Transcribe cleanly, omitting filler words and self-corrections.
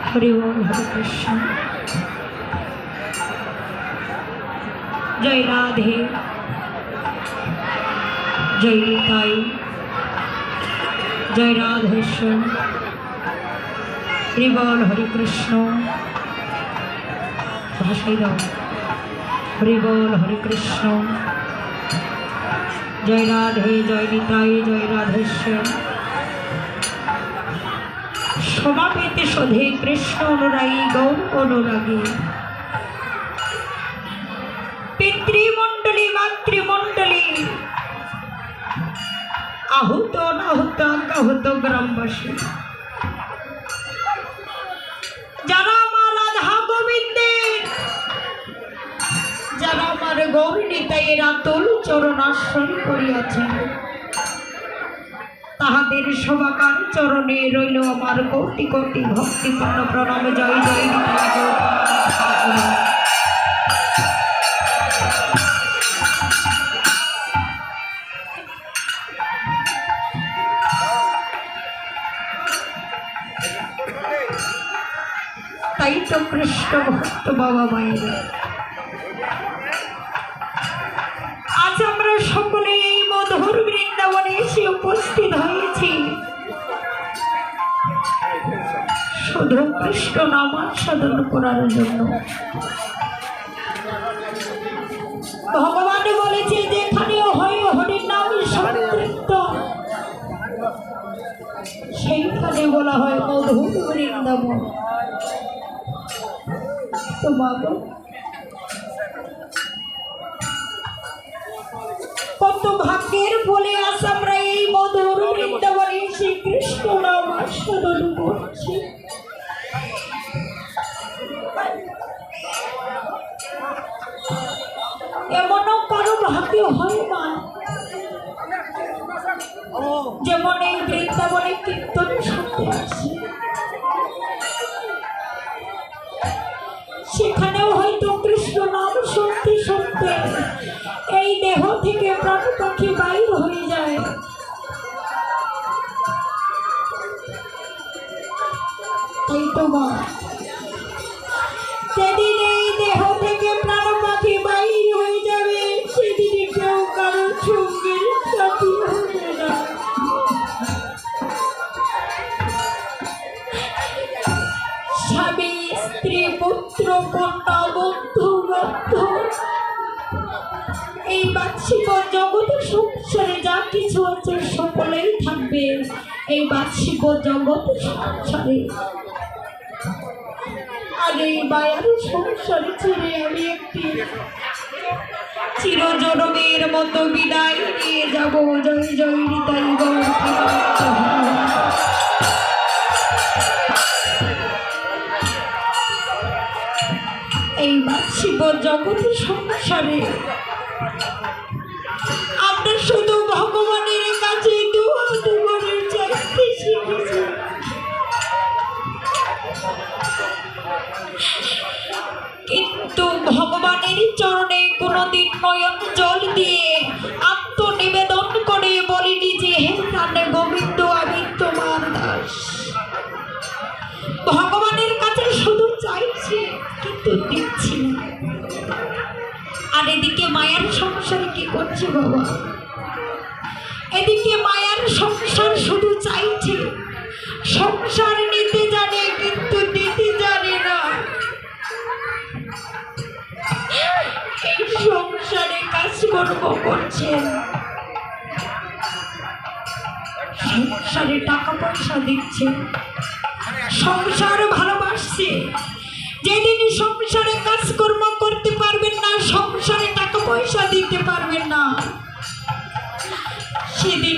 हरि बोल हरे कृष्ण। जय राधे जय निताई जय राधेश्वर। हरि बोल हरे कृष्ण। हरि बोल हरे कृष्ण। जय राधे जय निताई जय राधेश्वर। समापित शोधे कृष्ण अनुरागी गौर अनुरागी पितृमंडली मातृमंडली आहूत अनाहूत अज्ञाहूत ग्रामवासी যারা আমার রাধা গোবিন্দের যারা আমার গৌর নিতাইয়ের আতুল চরণ আশ্রয় করিয়াছেন তাহাদের সবাকার চরণে রইল আমার কোটি কোটি ভক্তিপূর্ণ প্রণাম। জয় জয় নিতাই গৌর। তাই তো কৃষ্ণ ভক্ত বাবা মায়ের আজ আমরা সকলে এই মধুর বৃন্দাবনে এসে উপস্থিত হয়েছি শুধু কৃষ্ণ নাম সাধন করার জন্য। ভগবান বলেছে যেখানে হয় হরির নাম সংকীর্তন সেইখানে বলা হয় মধুর বৃন্দাবন। তো বাবা কত ভাগ্যের ফলে আজ আমরা এই মধুর বৃন্দাবনে শ্রীকৃষ্ণ নাম সাধন করছি। এমনও কারো ভাগ্য হয় না যেমন এই বৃন্দাবনে কীর্তন শুনতে আসে। সেখানেও হয়তো কৃষ্ণ নাম শুনতে শুনতে এই দেহ থেকে প্রাণ পাখি বাইর হয়ে যায়। তাই তো মা যেদিন এই দেহ থেকে প্রাণ পাখি বাইর হয়ে যাবে সেদিনে কেউ কারোর সঙ্গের সাথী হবে না। স্বামী স্ত্রী পুত্র কন্যা বন্ধু বান্ধব এই বাহ্যিক জগৎ সংসারে যা কিছু আছে সকলেই থাকবে এই বাহ্যিক জগৎ সংসারে। আর এই মায়ার সংসারে ছেড়ে আমি একটি চিরজনমের মতো বিদায় নিয়ে যাব। জয় জয় নিতাই গৌর। এই বাহ্যিক জগৎ সংসারে আমরা শুধু ভগবানের কাছে দুহাত ভরে চাইতে শিখেছি। কিন্তু ভগবানের চরণে কোনোদিন নয়ন জল দিয়ে আত্মনিবেদন করে বলিনি যে হে কানে গোবিন্দ আমি তোমার দাস। ভগবানের কাছে শুধু চাইছি কিন্তু দিচ্ছি না। আর এদিকে মায়ার সংসারে কি করছে বাবা? এদিকে মায়ার সংসার শুধু চাইছে, সংসার নিতে জানে কিন্তু দিতে জানে না। এই সংসারে কাজকর্ম করছে, সংসারে টাকা পয়সা দিচ্ছে, সংসার ভালোবাসছে। যেদিন সংসারে কাজকর্ম করতে পারবেন না, সংসারে টাকা পয়সা দিতে পারবেন না, সেদিন